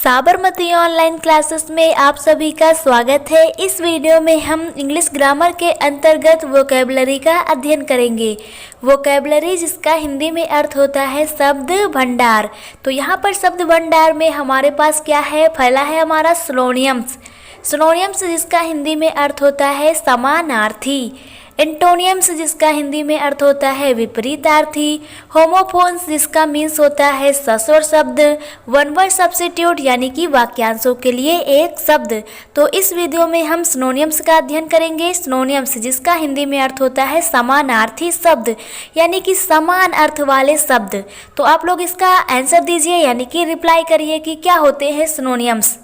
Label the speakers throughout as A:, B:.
A: Sabarmati online classes में आप सभी का स्वागत है। इस वीडियो में हम इंग्लिश ग्रामर के अंतर्गत वोकैबुलरी का अध्ययन करेंगे। वोकैबुलरी जिसका हिंदी में अर्थ होता है शब्द भंडार। तो यहाँ पर शब्द भंडार में हमारे पास क्या है, फैला है हमारा सिनोनियम्स। सिनोनियम्स जिसका हिंदी में अर्थ होता है समानार्थी। एंटोनियम्स जिसका हिंदी में अर्थ होता है विपरीतार्थी। होमोफोन्स जिसका मीन्स होता है सस्वर शब्द। वन वर्ड सब्स्टिट्यूट यानी कि वाक्यांशों के लिए एक शब्द। तो इस वीडियो में हम सिनोनियम्स का अध्ययन करेंगे। सिनोनियम्स जिसका हिंदी में अर्थ होता है समानार्थी शब्द यानी कि समान अर्थ वाले शब्द। तो आप लोग इसका आंसर दीजिए यानी कि रिप्लाई करिए कि क्या होते हैं सिनोनियम्स।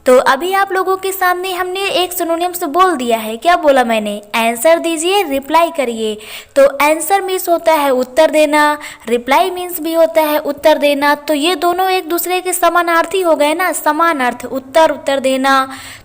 A: तो अभी आप लोगों के सामने हमने एक सिनोनियम्स बोल दिया है। क्या बोला मैंने? आंसर दीजिए, रिप्लाई करिए। तो आंसर मीन्स होता है उत्तर देना, रिप्लाई मीन्स भी होता है उत्तर देना। तो ये दोनों एक दूसरे के समानार्थी हो गए ना, समान अर्थ, उत्तर उत्तर देना।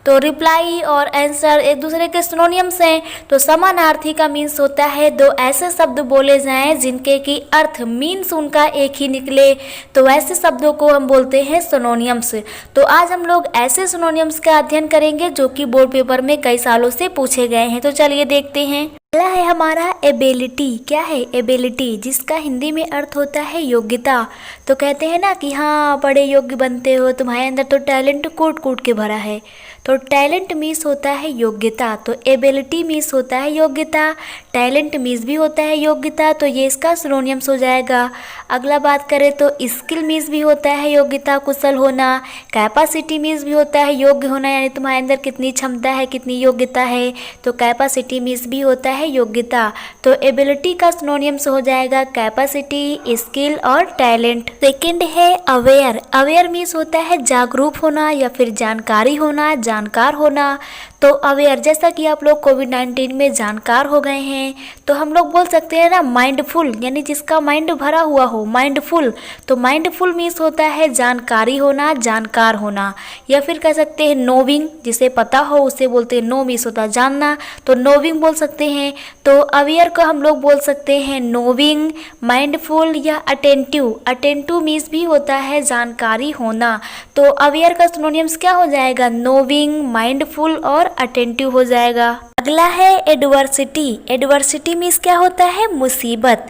A: तो रिप्लाई और आंसर एक दूसरे के सिनोनियम्स हैं। तो समानार्थी का मीन्स होता है दो ऐसे शब्द बोले जाएं जिनके की अर्थ मीन्स उनका एक ही निकले। तो ऐसे शब्दों को हम बोलते हैं सिनोनियम्स। तो आज हम लोग ऐसे सिनोनियम्स का अध्ययन करेंगे जो कि बोर्ड पेपर में कई सालों से पूछे गए हैं। तो चलिए देखते हैं। पहला है हमारा एबिलिटी। क्या है एबिलिटी? जिसका हिंदी में अर्थ होता है योग्यता। तो कहते हैं ना कि हाँ बड़े योग्य बनते हो, तुम्हारे अंदर तो टैलेंट कूट कूट के भरा है। तो टैलेंट मीन्स होता है योग्यता। तो एबिलिटी मीन्स होता है योग्यता, टैलेंट मीन्स भी होता है योग्यता। तो ये इसका सिनोनियम्स हो जाएगा। अगला बात करें तो स्किल मीन्स भी होता है योग्यता, कुशल होना। कैपेसिटी मीन्स भी होता है योग्य होना, यानी तुम्हारे अंदर कितनी क्षमता है, कितनी योग्यता है। तो कैपेसिटी मीन्स भी होता है योग्यता। तो एबिलिटी का सिनोनियम्स हो जाएगा कैपेसिटी, स्किल और टैलेंट। सेकंड है अवेयर। अवेयर मीन्स होता है जागरूक होना या फिर जानकारी होना, जानकार होना। तो अवेयर जैसा कि आप लोग कोविड-19 में जानकार हो गए हैं, तो हम लोग बोल सकते हैं ना माइंडफुल, यानी जिसका माइंड भरा हुआ हो, माइंडफुल। तो माइंडफुल मीन्स होता है जानकारी होना, जानकार होना। या फिर कह सकते हैं नोविंग, जिसे पता हो उसे बोलते हैं नो मीन्स होता है जानना, तो नोविंग बोल सकते हैं। तो अवेयर को हम लोग बोल सकते हैं नोविंग, माइंडफुल या अटेंटिव। अटेंटिव मीन्स भी होता है जानकारी होना। तो अवेयर का सिनोनियम्स क्या हो जाएगा? नोविंग, माइंडफुल और अटेंटिव हो जाएगा। अगला है एडवर्सिटी। एडवर्सिटी मीन्स क्या होता है? मुसीबत।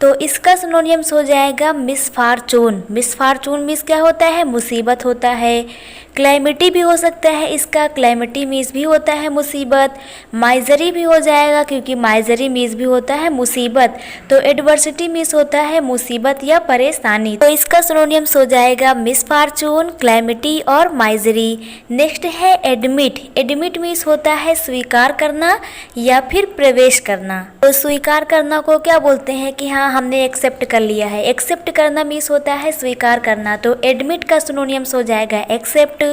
A: तो इसका सिनोनियम्स हो जाएगा मिसफॉर्चून। मिसफॉर्चून मीन्स क्या होता है? मुसीबत होता है। क्लैमिटी भी हो सकता है इसका, क्लैमिटी मीन्स भी होता है मुसीबत। माइजरी भी हो जाएगा क्योंकि माइजरी मीन्स भी होता है मुसीबत। तो एडवर्सिटी मीन्स होता है मुसीबत या परेशानी। तो इसका सिनोनियम्स हो जाएगा मिसफॉर्चून, क्लैमिटी और माइजरी। नेक्स्ट है एडमिट। एडमिट मीन्स होता है स्वीकार करना या फिर प्रवेश करना। तो स्वीकार करना को क्या बोलते हैं कि हाँ हमने एक्सेप्ट कर लिया है। एक्सेप्ट करना मीन्स होता है स्वीकार करना। तो एडमिट का सिनोनियम्स हो जाएगा एक्सेप्ट।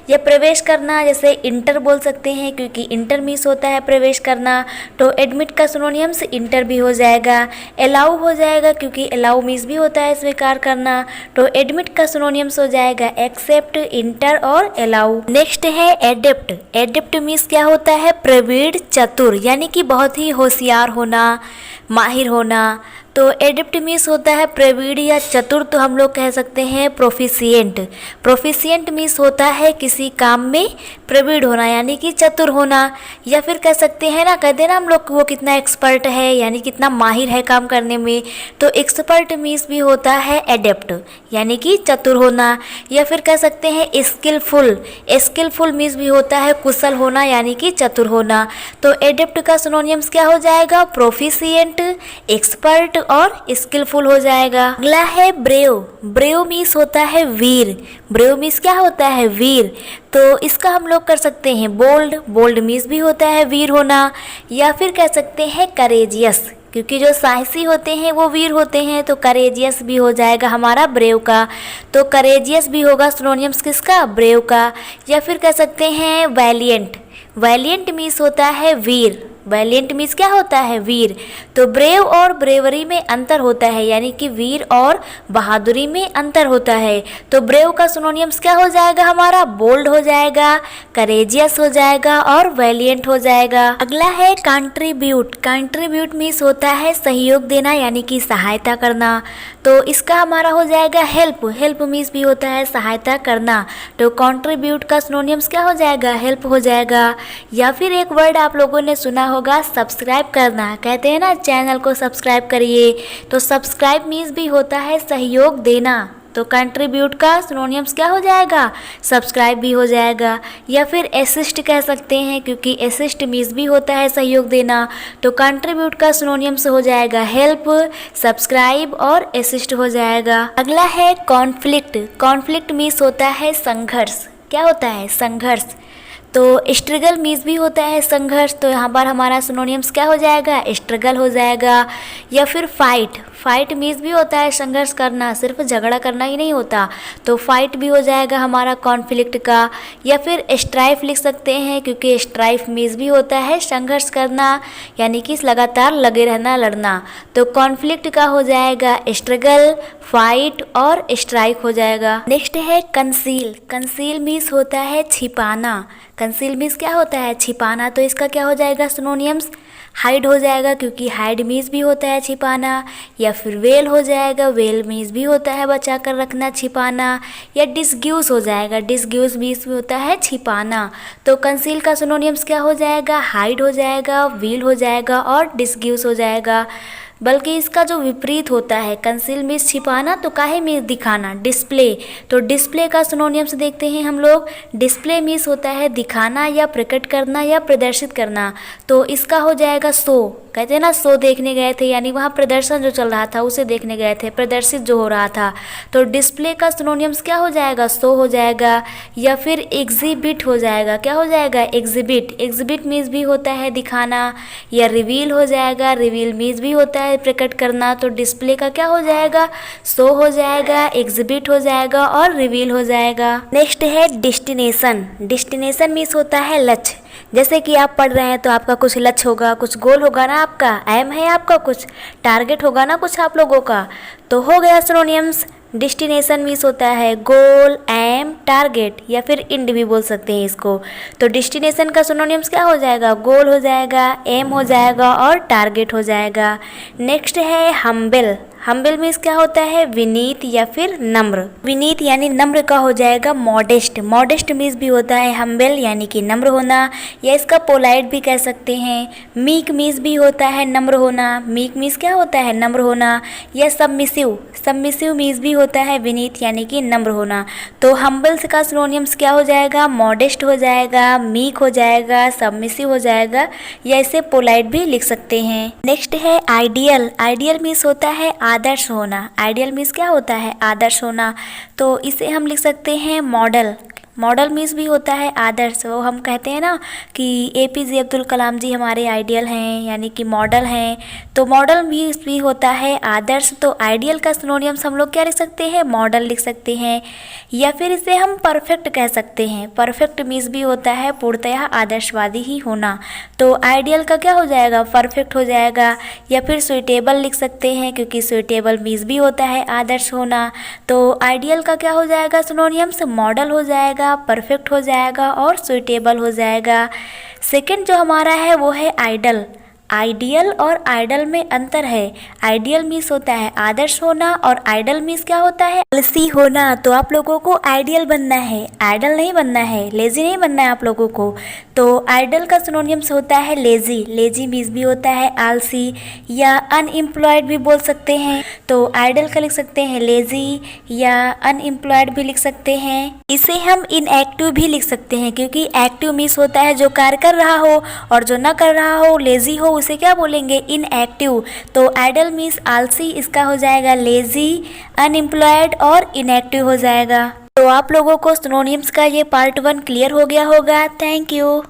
A: या प्रवेश करना, जैसे इंटर बोल सकते हैं क्योंकि इंटर मीन्स होता है प्रवेश करना। तो एडमिट का सिनोनियम्स इंटर भी हो जाएगा। अलाउ हो जाएगा क्योंकि अलाउ मीन्स भी होता है स्वीकार करना। तो एडमिट का सिनोनियम्स हो जाएगा एक्सेप्ट, इंटर और अलाउ। नेक्स्ट है एडेप्ट। एडेप्ट मीन्स क्या होता है? प्रवीण, चतुर, यानी कि बहुत ही होशियार होना, माहिर होना। तो एडेप्ट मीन्स होता है प्रवीण या चतुर। तो हम लोग कह सकते हैं प्रोफिशिएंट। प्रोफिशिएंट मीन्स होता है किसी काम में प्रवीण होना यानी कि चतुर होना। या फिर कह सकते हैं ना, कहते हैं ना हम लोग वो कितना एक्सपर्ट है यानी कितना माहिर है काम करने में। तो एक्सपर्ट मीन्स भी होता है एडेप्ट यानी कि चतुर होना। या फिर कह सकते हैं स्किलफुल। स्किलफुल मीन्स भी होता है कुशल होना यानी कि चतुर होना। तो एडेप्ट का सिनोनियम्स क्या हो जाएगा? प्रोफिशिएंट, एक्सपर्ट और स्किलफुल हो जाएगा। अगला है ब्रेव। ब्रेव मीन्स होता है वीर। ब्रेव मीन्स क्या होता है? वीर। तो इसका हम लोग कर सकते हैं बोल्ड। बोल्ड मीन्स भी होता है वीर होना। या फिर कह सकते हैं करेजियस, क्योंकि जो साहसी होते हैं वो वीर होते हैं। तो करेजियस भी हो जाएगा हमारा ब्रेव का। तो करेजियस भी होगा सिनोनियम्स किसका? ब्रेव का। या फिर कह सकते हैं वैलिएंट। वैलिएंट मीन्स होता है वीर। वैलिएंट मीन्स क्या होता है, वीर। तो ब्रेव और ब्रेवरी में अंतर होता है, यानी कि वीर और बहादुरी में अंतर होता है। तो ब्रेव का सिनोनिम्स क्या हो जाएगा हमारा, बोल्ड हो जाएगा, करेजियस हो जाएगा और वैलिएंट हो जाएगा। अगला है कंट्रीब्यूट। कंट्रीब्यूट मीन्स होता है सहयोग देना, यानी कि सहायता करना। तो इसका हमारा हो जाएगा हेल्प। हेल्प मीन्स भी होता है सहायता करना। तो कंट्रीब्यूट का सिनोनिम्स क्या हो जाएगा, हेल्प हो जाएगा। या फिर एक वर्ड आप लोगों ने सुना होगा, सब्सक्राइब करना। कहते हैं ना चैनल को सब्सक्राइब करिए, तो सब्सक्राइब मीन्स भी होता है सहयोग देना। तो कंट्रीब्यूट का सिनोनिम्स क्या हो जाएगा, सब्सक्राइब भी हो जाएगा। या फिर असिस्ट कह सकते हैं, क्योंकि असिस्ट मीन्स भी होता है सहयोग देना। तो कंट्रीब्यूट का सिनोनिम्स हो जाएगा हेल्प, सब्सक्राइब और असिस्ट हो जाएगा। अगला है कॉन्फ्लिक्ट। कॉन्फ्लिक्ट मीन्स होता है संघर्ष। क्या होता है, संघर्ष। तो स्ट्रगल मीन्स भी होता है संघर्ष। तो यहाँ पर हमारा सिनोनिम्स क्या हो जाएगा, स्ट्रगल हो जाएगा। या फिर फाइट। फाइट मीन्स भी होता है संघर्ष करना, सिर्फ झगड़ा करना ही नहीं होता। तो फाइट भी हो जाएगा हमारा कॉन्फ्लिक्ट का। या फिर स्ट्राइफ लिख सकते हैं, क्योंकि स्ट्राइफ मीन्स भी होता है संघर्ष करना, यानी कि लगातार लगे रहना, लड़ना। तो कॉन्फ्लिक्ट का हो जाएगा स्ट्रगल, फाइट और स्ट्राइक हो जाएगा। नेक्स्ट है कंसील। कंसील मीन्स होता है छिपाना। कंसील मीन्स क्या होता है, छिपाना। तो इसका क्या हो जाएगा सिनोनिम्स, हाइड हो जाएगा, क्योंकि हाइड मीन्स भी होता है छिपाना। या फिर वेल हो जाएगा, वेल मीन्स भी होता है बचा कर रखना, छिपाना। या डिसग्यूज हो जाएगा, डिसग्यूज मीन्स भी होता है छिपाना। तो कंसील का सिनोनिम्स क्या हो जाएगा, हाइड हो जाएगा, वील हो जाएगा और डिसग्यूज हो जाएगा। बल्कि इसका जो विपरीत होता है, कंसील मीन्स छिपाना, तो काहे मीन्स दिखाना, डिस्प्ले। तो डिस्प्ले का सिनोनिम्स देखते हैं हम लोग। डिस्प्ले मीन्स होता है दिखाना या प्रकट करना या प्रदर्शित करना। तो इसका हो जाएगा शो। कहते हैं ना शो देखने गए थे, यानी वहाँ प्रदर्शन जो चल रहा था उसे देखने गए थे, प्रदर्शित जो हो रहा था। तो डिस्प्ले का सिनोनिम्स क्या हो जाएगा, शो हो जाएगा। या फिर एग्जिबिट हो जाएगा। क्या हो जाएगा, एग्जिबिट। एग्जिबिट मीन्स भी होता है दिखाना। या रिवील हो जाएगा, रिवील मीन्स भी होता है प्रकट करना। तो डिस्प्ले का क्या हो जाएगा, शो हो जाएगा, एग्जिबिट हो जाएगा और रिवील हो जाएगा। नेक्स्ट है डेस्टिनेशन। डेस्टिनेशन मीन्स होता है लक्ष्य। जैसे कि आप पढ़ रहे हैं तो आपका कुछ लक्ष्य होगा, कुछ गोल होगा ना, आपका एम है, आपका कुछ टारगेट होगा ना कुछ आप लोगों का। तो हो गया सिनोनिम्स। डेस्टिनेशन मीन्स होता है गोल, एम, टारगेट या फिर एंड भी बोल सकते हैं इसको। तो डेस्टिनेशन का सिनोनिम्स क्या हो जाएगा, गोल हो जाएगा, एम हो जाएगा और टारगेट हो जाएगा। नेक्स्ट है हम्बल। हम्बल मीन्स क्या होता है, विनीत या फिर नम्र। विनीत यानी नम्र का हो जाएगा मॉडेस्ट। मॉडेस्ट मीन्स भी होता है हम्बल, यानी कि नम्र होना, या इसका पोलाइट भी कह सकते हैं। मीक मीन्स भी होता है नम्र होना। मीक मीन्स क्या होता है, नम्र होना। या सबमिसिव। सबमिसिव मीन्स भी होता है विनीत, यानी कि नम्र होना। तो हम्बल का सिनोनिम्स क्या हो जाएगा, मॉडेस्ट हो जाएगा, मीक हो जाएगा, सबमिसिव हो जाएगा, या इसे पोलाइट भी लिख सकते हैं। नेक्स्ट है आइडियल। आइडियल मीन्स होता है आदर्श होना। आइडियल मीन्स क्या होता है, आदर्श होना। तो इसे हम लिख सकते हैं मॉडल। मॉडल मीन्स भी होता है आदर्श। वो हम कहते हैं ना कि APJ अब्दुल कलाम जी हमारे आइडियल हैं, यानी कि मॉडल हैं। तो मॉडल मीन्स भी होता है आदर्श। तो आइडियल का सिनोनिम्स हम लोग क्या लिख सकते हैं, मॉडल लिख सकते हैं। या फिर इसे हम परफेक्ट कह सकते हैं। परफेक्ट मीन्स भी होता है पूर्णतः आदर्शवादी ही होना। तो आइडियल का क्या हो जाएगा, परफेक्ट हो जाएगा। या फिर सुइटेबल लिख सकते हैं, क्योंकि सुइटेबल मीन्स भी होता है आदर्श होना। तो आइडियल का क्या हो जाएगा सिनोनिम्स, मॉडल हो जाएगा, परफेक्ट हो जाएगा और सुइटेबल हो जाएगा। सेकंड जो हमारा है वो है आइडल। आइडियल और आइडल में अंतर है। आइडियल मीन्स होता है आदर्श होना और आइडल मीन्स क्या होता है, आलसी होना। तो आप लोगों को आइडियल बनना है, आइडल नहीं बनना है, लेजी नहीं बनना है आप लोगों को। तो आइडल का सिनोनिम्स होता है लेजी। लेजी मीन्स भी होता है आलसी या अनएम्प्लॉयड भी बोल सकते हैं। तो आइडल का लिख सकते हैं लेजी या अनएम्प्लॉयड भी लिख सकते हैं। इसे हम इनएक्टिव भी लिख सकते हैं, क्योंकि एक्टिव मीन्स होता है जो कार्य कर रहा हो, और जो न कर रहा हो, लेजी हो, उसे क्या बोलेंगे, इनएक्टिव। तो आइडल मीन्स आलसी, इसका हो जाएगा लेजी, अनएम्प्लॉयड और इनएक्टिव हो जाएगा। तो आप लोगों को सिनोनिम्स का ये पार्ट 1 क्लियर हो गया होगा। Thank you.